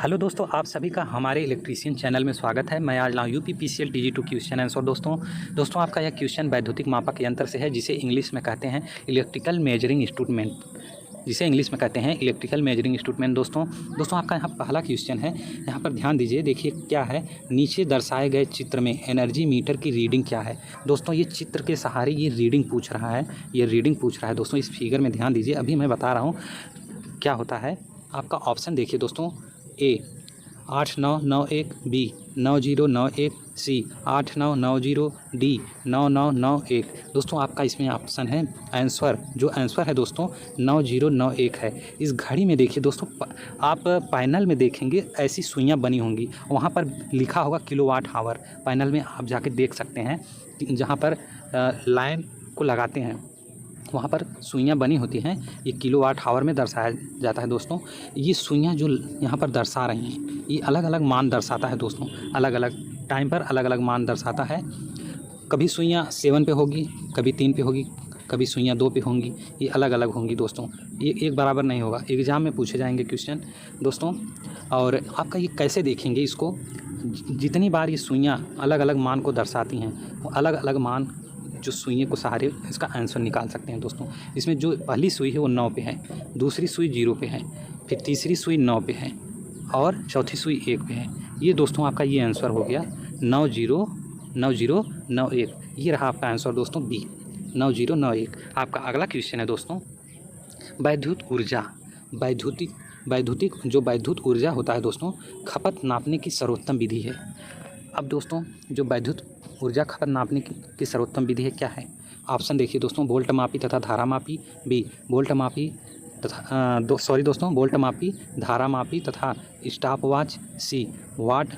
Hello दोस्तों, आप सभी का हमारे इलेक्ट्रीशियन चैनल में स्वागत है। मैं आज लाऊं UPPCL TG2 क्वेश्चन आंसर। दोस्तों आपका यह क्वेश्चन वैद्युतिक मापक यंत्र से है, जिसे इंग्लिश में कहते हैं इलेक्ट्रिकल मेजरिंग इंस्ट्रूमेंट, दोस्तों आपका यहाँ पहला क्वेश्चन है। यहाँ पर ध्यान दीजिए, देखिए क्या है। नीचे दर्शाए गए चित्र में एनर्जी मीटर की रीडिंग क्या है। दोस्तों ये चित्र के सहारे ये रीडिंग पूछ रहा है, दोस्तों इस फिगर में ध्यान दीजिए। अभी मैं बता रहा हूँ क्या होता है। आपका ऑप्शन देखिए दोस्तों, ए 8991, बी 9091, सी 8990, डी 9991। दोस्तों आपका इसमें ऑप्शन है आंसर, जो आंसर है दोस्तों 9091 है। इस घड़ी में देखिए दोस्तों, आप पैनल में देखेंगे ऐसी सुइयां बनी होंगी, वहाँ पर लिखा होगा किलोवाट आवर। पैनल में आप जाके देख सकते हैं, जहाँ पर लाइन को लगाते हैं वहाँ पर सुइयाँ बनी होती हैं। ये किलोवाट आवर में दर्शाया जाता है दोस्तों। ये सुइयाँ जो यहाँ पर दर्शा रही हैं, ये अलग अलग मान दर्शाता है दोस्तों। अलग अलग टाइम पर अलग अलग मान दर्शाता है। कभी सुइयाँ 7 पे होगी, कभी 3 पे होगी, कभी सुइयाँ 2 पे होंगी। ये अलग अलग होंगी दोस्तों, ये एक बराबर नहीं होगा। एग्ज़ाम में पूछे जाएंगे क्वेश्चन दोस्तों। और आपका ये कैसे देखेंगे इसको, जितनी बार ये सुइयाँ अलग अलग मान को दर्शाती हैं, अलग अलग मान जो सुइयों को सहारे इसका आंसर निकाल सकते हैं दोस्तों। इसमें जो पहली सुई है वो 9 पे है, दूसरी सुई 0 पे है, फिर तीसरी सुई 9 पे है और चौथी सुई 1 पे है। ये दोस्तों आपका ये आंसर हो गया 9091। ये रहा आपका आंसर दोस्तों, बी 9091। आपका अगला क्वेश्चन है दोस्तों, वैद्युत ऊर्जा, वैद्युत ऊर्जा होता है दोस्तों, खपत नापने की सर्वोत्तम विधि है। अब दोस्तों जो वैद्युत ऊर्जा खपत नापने की सर्वोत्तम विधि है क्या है। ऑप्शन देखिए दोस्तों, वोल्ट मापी तथा धारा मापी, बी वोल्ट मापी तथा वोल्ट मापी, धारा मापी तथा स्टॉपवॉच, सी वाट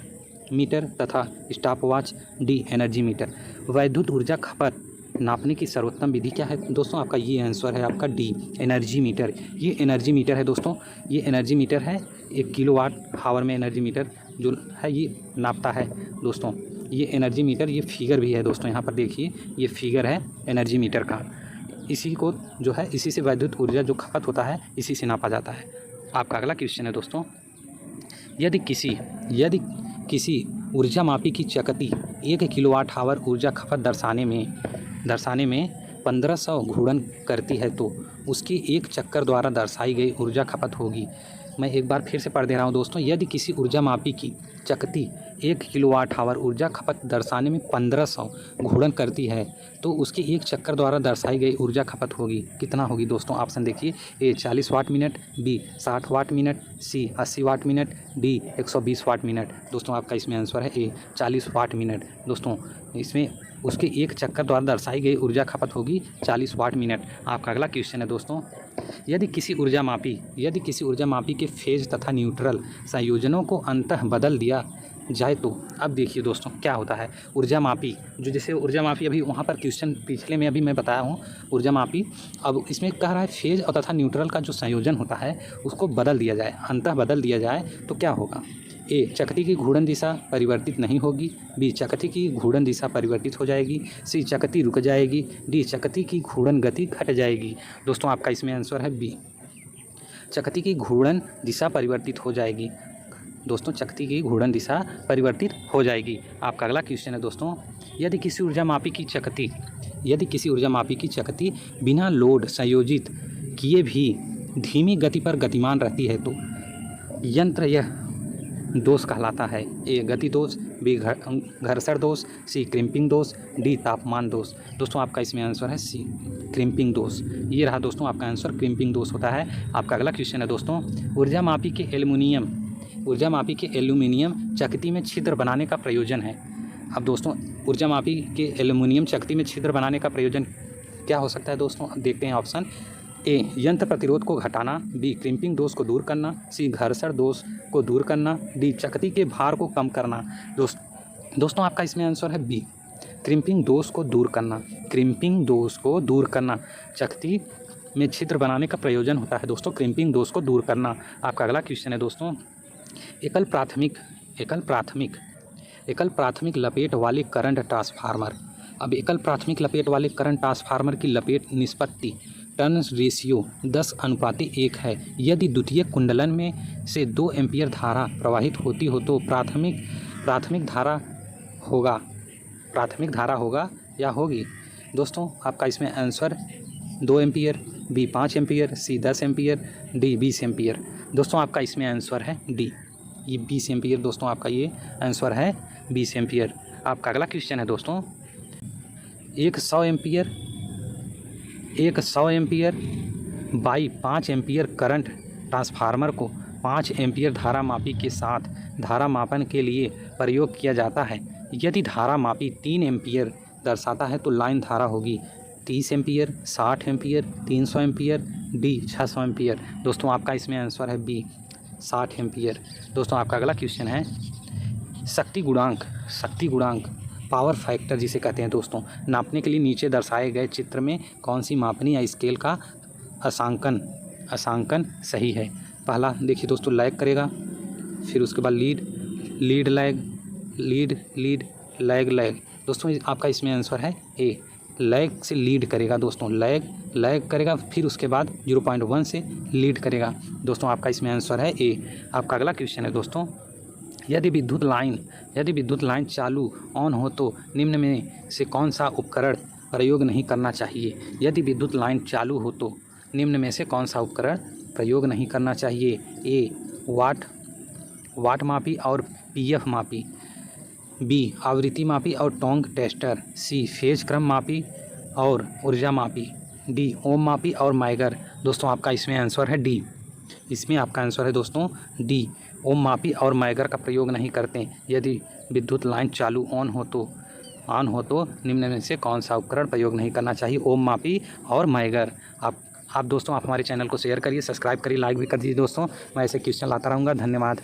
मीटर तथा स्टॉपवॉच, डी एनर्जी मीटर। वैद्युत ऊर्जा खपत नापने की सर्वोत्तम विधि क्या है दोस्तों। आपका ये आंसर है आपका डी एनर्जी मीटर। ये एनर्जी मीटर है दोस्तों, ये एनर्जी मीटर है। 1 किलोवाट आवर में एनर्जी मीटर जो है ये नापता है दोस्तों। ये एनर्जी मीटर, ये फिगर भी है दोस्तों, यहाँ पर देखिए ये फिगर है एनर्जी मीटर का। इसी को जो है, इसी से वैद्युत ऊर्जा जो खपत होता है इसी से नापा जाता है। आपका अगला क्वेश्चन है दोस्तों, यदि किसी ऊर्जा मापी की चकती 1 किलोवाट आवर ऊर्जा खपत दर्शाने में 1500 घूर्णन करती है तो उसकी एक चक्कर द्वारा दर्शाई गई ऊर्जा खपत होगी। मैं एक बार फिर से पढ़ दे रहा हूँ दोस्तों, यदि किसी ऊर्जा मापी की चकती 1 किलोवाट आवर ऊर्जा खपत दर्शाने में 1500 घूर्णन करती है तो उसके एक चक्कर द्वारा दर्शाई गई ऊर्जा खपत होगी। कितना होगी दोस्तों। ऑप्शन देखिए, ए 40 वाट मिनट, बी 60 वाट मिनट, सी 80 वाट मिनट, डी 120 वाट मिनट। दोस्तों आपका इसमें आंसर है ए 40 वाट मिनट। दोस्तों इसमें उसके एक चक्कर द्वारा दर्शाई गई ऊर्जा खपत होगी 40 वाट मिनट। आपका अगला क्वेश्चन है दोस्तों, यदि किसी ऊर्जा मापी के फेज तथा न्यूट्रल संयोजनों को अंततः बदल दिया जाए तो। अब देखिए दोस्तों क्या होता है, ऊर्जा मापी जैसे ऊर्जा मापी अभी वहाँ पर क्वेश्चन पिछले में अभी मैं बताया हूँ ऊर्जा मापी। अब इसमें कह रहा है फेज और तथा न्यूट्रल का जो संयोजन होता है उसको बदल दिया जाए, अंततः बदल दिया जाए तो क्या होगा। ए चकती की घूर्णन दिशा परिवर्तित नहीं होगी, बी चकती की घूर्णन दिशा परिवर्तित हो जाएगी, सी चकती रुक जाएगी, डी चकती की घूर्णन गति घट जाएगी। दोस्तों आपका इसमें आंसर है बी चकती की घूर्णन दिशा परिवर्तित हो जाएगी। दोस्तों चकती की घूर्णन दिशा परिवर्तित हो जाएगी। आपका अगला क्वेश्चन है दोस्तों, यदि किसी ऊर्जा मापी की चकती बिना लोड संयोजित किए भी धीमी गति पर गतिमान रहती है तो यंत्र यह दोष कहलाता है। ए गति दोष, बी घर्षण दोष, सी क्रिम्पिंग दोष, डी तापमान दोष। दोस्तों आपका इसमें आंसर है सी क्रिम्पिंग दोष। ये रहा दोस्तों आपका आंसर, क्रिम्पिंग दोष होता है। आपका अगला क्वेश्चन है दोस्तों, ऊर्जा मापी के एल्यूमिनियम चकती में छिद्र बनाने का प्रयोजन है। अब दोस्तों ऊर्जा मापी के एल्यूमिनियम चकती में छिद्र बनाने का प्रयोजन क्या हो सकता है दोस्तों। देखते हैं ऑप्शन, ए यंत्र प्रतिरोध को घटाना, बी क्रिम्पिंग दोष को दूर करना, सी घर्षण दोष को दूर करना, डी चकती के भार को कम करना। दोस्तों आपका इसमें आंसर है बी क्रिम्पिंग दोष को दूर करना। चकती में छिद्र बनाने का प्रयोजन होता है दोस्तों क्रिम्पिंग दोष को दूर करना। आपका अगला क्वेश्चन है दोस्तों, एकल प्राथमिक लपेट वाले करंट ट्रांसफार्मर। अब एकल प्राथमिक लपेट वाले करंट ट्रांसफार्मर की लपेट निष्पत्ति टर्न्स रेशियो 10:1 है। यदि द्वितीयक कुंडलन में से 2 एम्पीयर धारा प्रवाहित होती हो तो प्राथमिक धारा होगा या होगी। दोस्तों आपका इसमें आंसर 2 एम्पीयर, बी 5 एम्पीयर, सी 10 एम्पीयर, डी 20 एम्पीयर। दोस्तों आपका इसमें आंसर है डी, ये 20 एम्पीयर। दोस्तों आपका ये आंसर है 20 एम्पीयर। आपका अगला क्वेश्चन है दोस्तों, एक 100 ampere by 5 ampere current transformer को 5 एम्पीयर धारा मापी के साथ धारा मापन के लिए प्रयोग किया जाता है। यदि धारा मापी 3 एम्पीयर दर्शाता है तो लाइन धारा होगी 30 ampere, 60 ampere, 300 ampere, D 600 ampere. दोस्तों आपका इसमें आंसर है बी 60 एम्पीयर। दोस्तों आपका अगला क्वेश्चन है, शक्ति गुणांक पावर फैक्टर जिसे कहते हैं दोस्तों, नापने के लिए नीचे दर्शाए गए चित्र में कौन सी मापनी या स्केल का अंशांकन सही है। पहला देखिए दोस्तों, लैग करेगा, फिर उसके बाद लीड लैग। दोस्तों आपका इसमें आंसर है ए, लैग से लीड करेगा। दोस्तों लैग करेगा, फिर उसके बाद 0.1 से लीड करेगा। दोस्तों आपका इसमें आंसर है ए। आपका अगला क्वेश्चन है दोस्तों, यदि विद्युत लाइन चालू ऑन हो तो निम्न में से कौन सा उपकरण प्रयोग नहीं करना चाहिए। यदि विद्युत लाइन चालू हो तो निम्न में से कौन सा उपकरण प्रयोग नहीं करना चाहिए। ए वाट मापी और पीएफ मापी, बी आवृत्ति मापी और टोंग टेस्टर, सी फेज क्रम मापी और ऊर्जा मापी, डी ओम मापी और माइगर। दोस्तों आपका इसमें आंसर है डी, इसमें आपका आंसर है दोस्तों डी, ओम मापी और माइगर का प्रयोग नहीं करते यदि विद्युत लाइन चालू ऑन हो तो निम्न में से कौन सा उपकरण प्रयोग नहीं करना चाहिए, ओम मापी और माइगर। आप दोस्तों आप हमारे चैनल को शेयर करिए, सब्सक्राइब करिए, लाइक भी कर दीजिए। दोस्तों मैं ऐसे क्वेश्चन लाता रहूँगा। धन्यवाद।